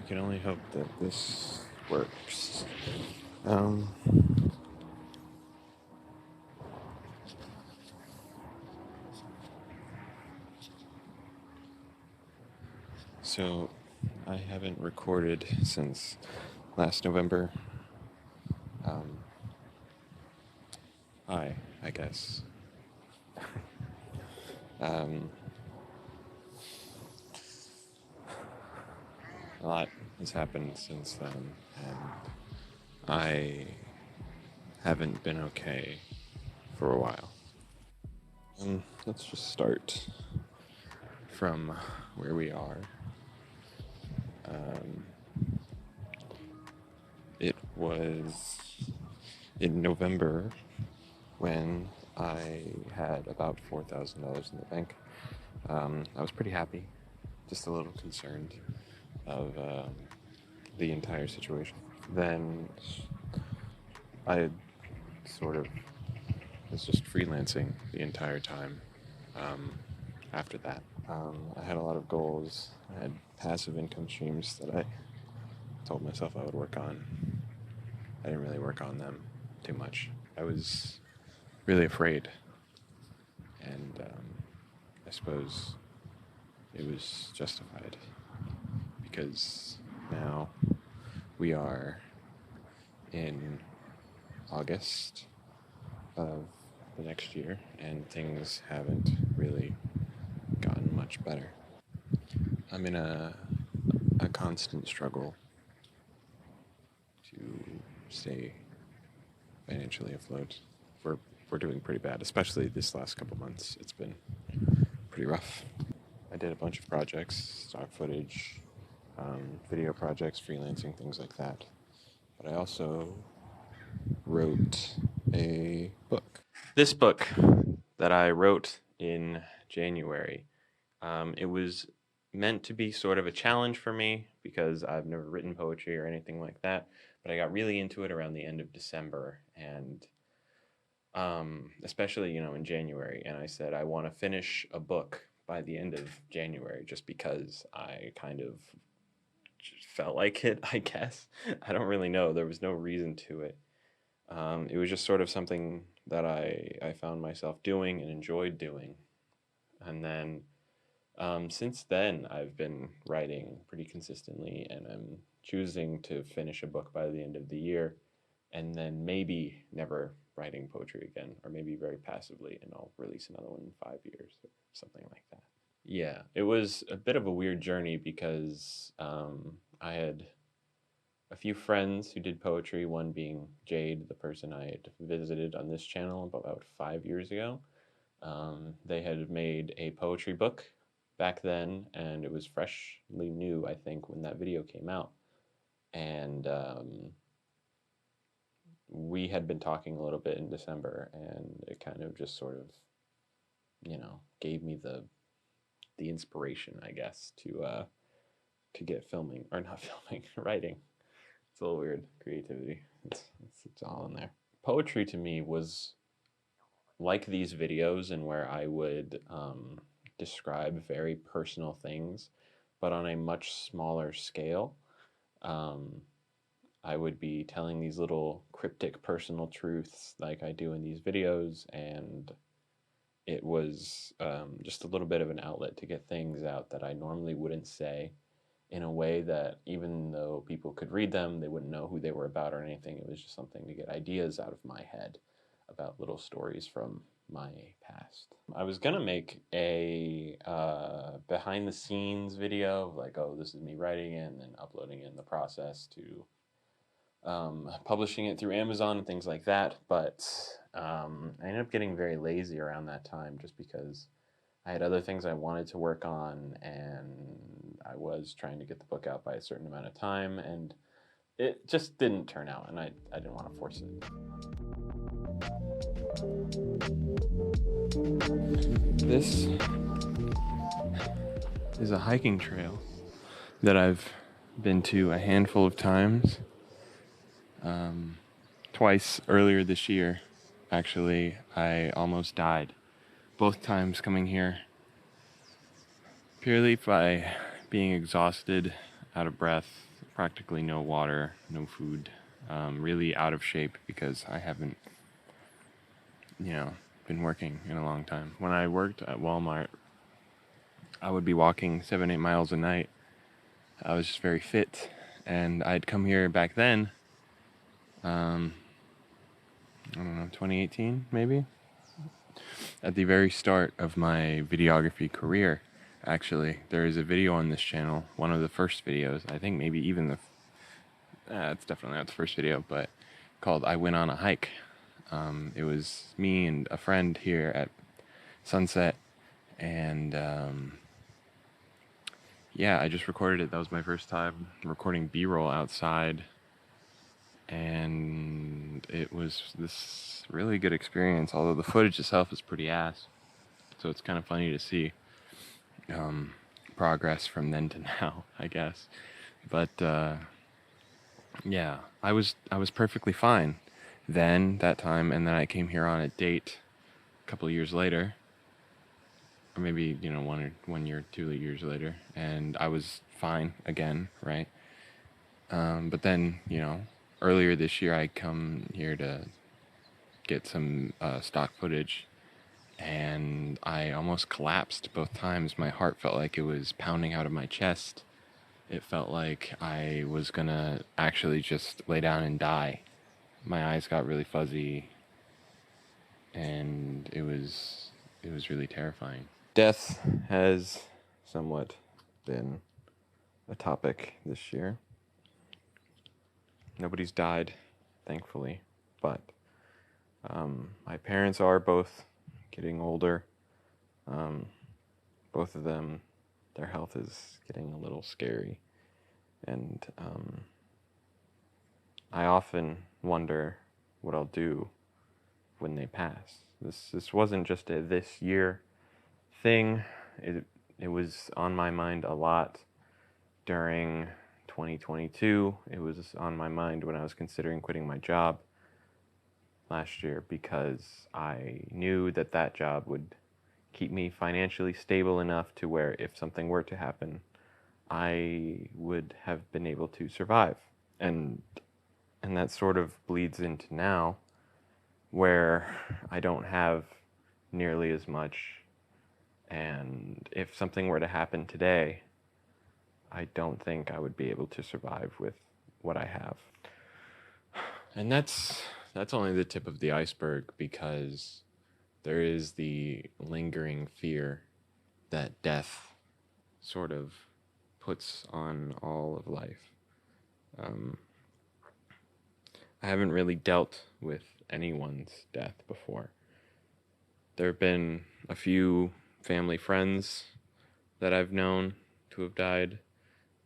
can only hope that this works. Um, so I haven't recorded since last November. Hi, I guess. Um, a lot has happened since then, and I haven't been okay for a while. Let's just start from where we are. It was in November when I had about $4,000 in the bank. I was pretty happy, just a little concerned of the entire situation. Then I sort of was just freelancing the entire time after that. I had a lot of goals. I had passive income streams that I told myself I would work on. I didn't really work on them too much. I was really afraid, and I suppose it was justified because now we are in August of the next year, and things haven't really gotten much better. I'm in a constant struggle to stay financially afloat. We're doing pretty bad, especially this last couple months. It's been pretty rough. I did a bunch of projects, stock footage, video projects, freelancing, things like that. But I also wrote a book. This book that I wrote in January, it was meant to be sort of a challenge for me because I've never written poetry or anything like that, but I got really into it around the end of December, and especially, in January, and I said I want to finish a book by the end of January just because I kind of just felt like it, I guess. I don't really know. There was no reason to it. It was just sort of something that I found myself doing and enjoyed doing. And then since then, I've been writing pretty consistently, and I'm choosing to finish a book by the end of the year, and then maybe never writing poetry again, or maybe very passively, and I'll release another one in 5 years or something like that. Yeah, it was a bit of a weird journey because I had a few friends who did poetry, one being Jade, the person I had visited on this channel about 5 years ago. They had made a poetry book back then, and it was freshly new, I think, when that video came out. And we had been talking a little bit in December, and it kind of just sort of, gave me the inspiration, I guess, to get filming, or not filming, writing. It's a little weird, creativity. It's all in there. Poetry to me was like these videos, and where I would describe very personal things, but on a much smaller scale. I would be telling these little cryptic personal truths like I do in these videos, and it was just a little bit of an outlet to get things out that I normally wouldn't say, in a way that even though people could read them, they wouldn't know who they were about or anything. It was just something to get ideas out of my head about little stories from my past. I was gonna make a behind the scenes video of like, oh, this is me writing it, and then uploading it in the process to publishing it through Amazon and things like that, but I ended up getting very lazy around that time just because I had other things I wanted to work on, and I was trying to get the book out by a certain amount of time, and it just didn't turn out, and I didn't want to force it. This is a hiking trail that I've been to a handful of times. Twice earlier this year, actually, I almost died. Both times coming here, purely by being exhausted, out of breath, practically no water, no food, really out of shape because I haven't, been working in a long time. When I worked at Walmart, I would be walking 7-8 miles a night. I was just very fit, and I'd come here back then, I don't know, 2018 maybe? At the very start of my videography career, actually. There is a video on this channel, one of the first videos, I think maybe even it's definitely not the first video, but called I Went on a Hike. It was me and a friend here at sunset, and yeah, I just recorded it. That was my first time recording B-roll outside, and it was this really good experience, although the footage itself is pretty ass, so it's kind of funny to see progress from then to now, I guess. But yeah, I was perfectly fine then, that time, and then I came here on a date a couple of years later, or maybe 1 year, 2 years later, and I was fine again, right? But then earlier this year I come here to get some stock footage, and I almost collapsed both times. My heart felt like it was pounding out of my chest. It felt like I was gonna actually just lay down and die. My eyes got really fuzzy, and it was really terrifying. Death has somewhat been a topic this year. Nobody's died, thankfully, but my parents are both getting older. Both of them, their health is getting a little scary, and I often wonder what I'll do when they pass. This wasn't just a this year thing. It was on my mind a lot during 2022. It was on my mind when I was considering quitting my job last year, because I knew that job would keep me financially stable enough to where if something were to happen, I would have been able to survive. And that sort of bleeds into now, where I don't have nearly as much, and if something were to happen today, I don't think I would be able to survive with what I have. And that's only the tip of the iceberg, because there is the lingering fear that death sort of puts on all of life. I haven't really dealt with anyone's death before. There have been a few family friends that I've known to have died.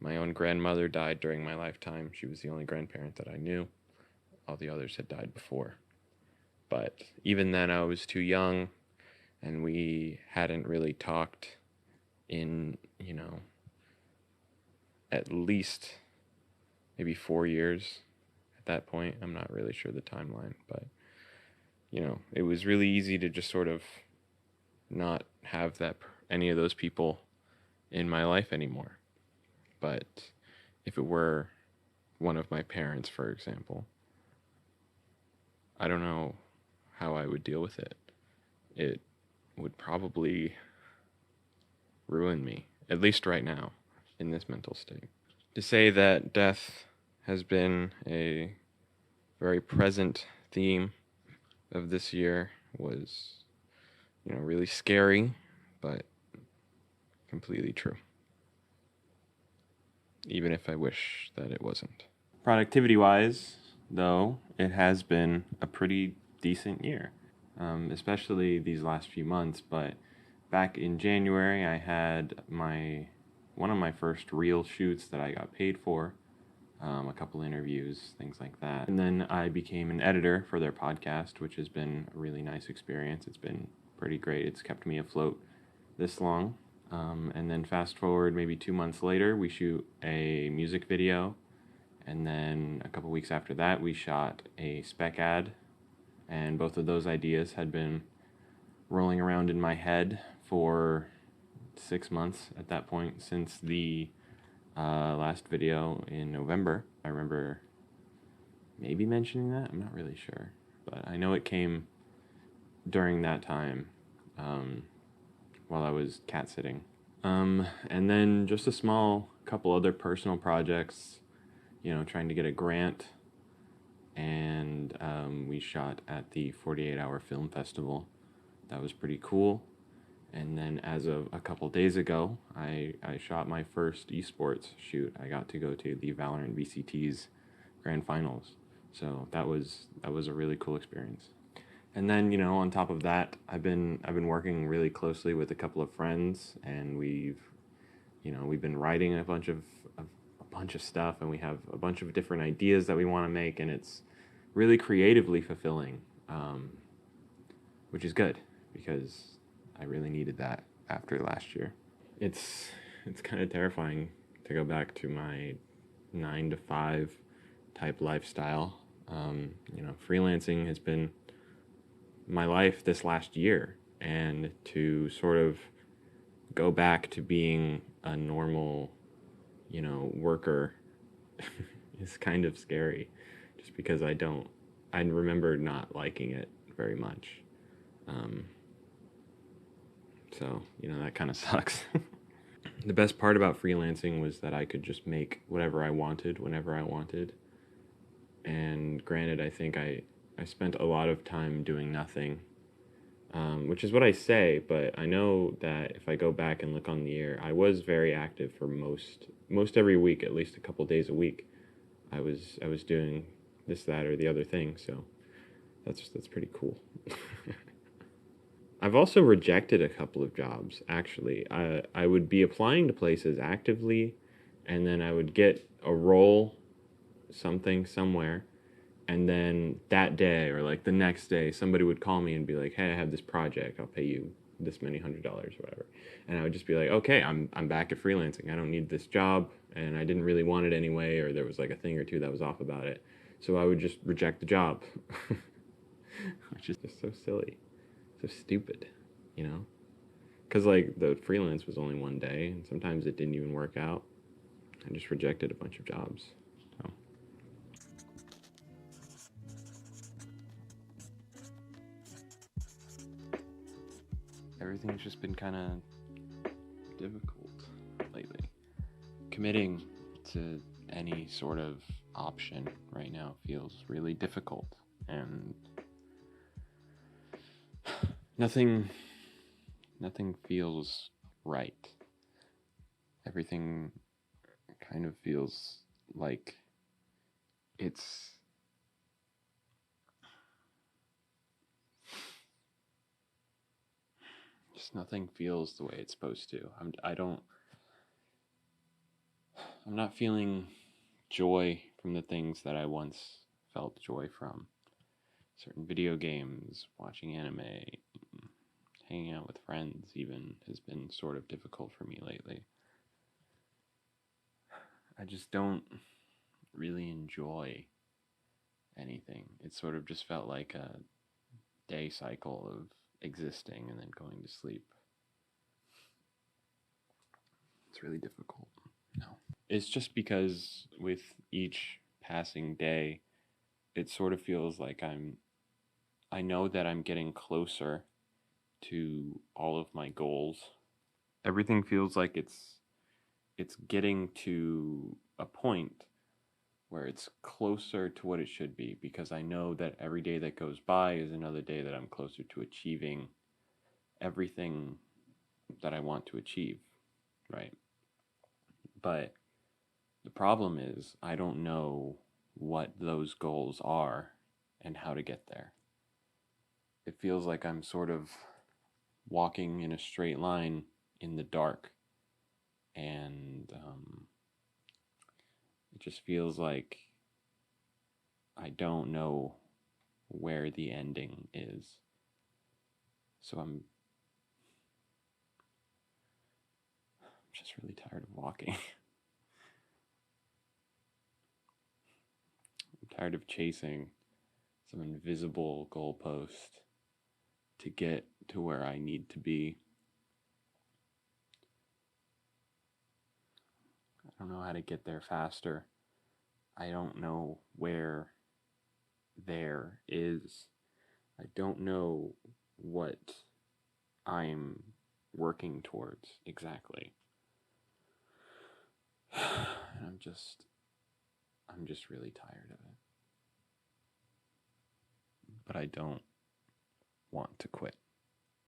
My own grandmother died during my lifetime. She was the only grandparent that I knew. All the others had died before. But even then I was too young, and we hadn't really talked in, at least maybe 4 years at that point. I'm not really sure the timeline, but, it was really easy to just sort of not have any of those people in my life anymore. But if it were one of my parents, for example, I don't know how I would deal with it. It would probably ruin me, at least right now, in this mental state. To say that death has been a very present theme of this year was, really scary, but completely true. Even if I wish that it wasn't. Productivity-wise, though, it has been a pretty decent year, especially these last few months. But back in January, I had one of my first real shoots that I got paid for, a couple interviews, things like that. And then I became an editor for their podcast, which has been a really nice experience. It's been pretty great. It's kept me afloat this long. And then fast forward maybe 2 months later, we shoot a music video. And then a couple weeks after that, we shot a spec ad. And both of those ideas had been rolling around in my head for 6 months at that point, since the last video in November. I remember maybe mentioning that. I'm not really sure, but I know it came during that time, while I was cat sitting. And then just a small couple other personal projects, trying to get a grant, and we shot at the 48-hour film festival. That was pretty cool. And then as of a couple days ago, I shot my first esports shoot. I got to go to the Valorant VCT's grand finals. So that was a really cool experience. And then, on top of that, I've been working really closely with a couple of friends, and we've been writing a bunch of stuff, and we have a bunch of different ideas that we want to make, and it's really creatively fulfilling, which is good because I really needed that after last year. It's kind of terrifying to go back to my 9 to 5 type lifestyle. Freelancing has been my life this last year, and to sort of go back to being a normal, worker is kind of scary, just because I remember not liking it very much. So, that kind of sucks. The best part about freelancing was that I could just make whatever I wanted, whenever I wanted. And granted, I think I spent a lot of time doing nothing, which is what I say, but I know that if I go back and look on the year, I was very active for most every week, at least a couple days a week. I was doing this, that, or the other thing, so that's pretty cool. I've also rejected a couple of jobs, actually. I would be applying to places actively, and then I would get a role, somewhere, and then that day or like the next day, somebody would call me and be like, "Hey, I have this project. I'll pay you this many $100 or whatever." And I would just be like, "Okay, I'm back at freelancing. I don't need this job, and I didn't really want it anyway, or there was like a thing or two that was off about it." So I would just reject the job, which is just so silly. So stupid, because like the freelance was only one day, and sometimes it didn't even work out. I just rejected a bunch of jobs. So everything's just been kind of difficult lately. Committing to any sort of option right now feels really difficult, and nothing feels right. Everything kind of feels like it's just nothing feels the way it's supposed to. I'm not feeling joy from the things that I once felt joy from. Certain video games, watching anime, hanging out with friends even has been sort of difficult for me lately. I just don't really enjoy anything. It sort of just felt like a day cycle of existing and then going to sleep. It's really difficult. No. It's just because with each passing day, it sort of feels like I know that I'm getting closer to all of my goals. Everything feels like it's getting to a point where it's closer to what it should be, because I know that every day that goes by is another day that I'm closer to achieving everything that I want to achieve, right? But the problem is I don't know what those goals are and how to get there. It feels like I'm sort of walking in a straight line in the dark, and it just feels like I don't know where the ending is. So I'm just really tired of walking. I'm tired of chasing some invisible goalpost to get to where I need to be. I don't know how to get there faster. I don't know where there is. I don't know what I'm working towards exactly. And I'm just really tired of it. But I don't want to quit.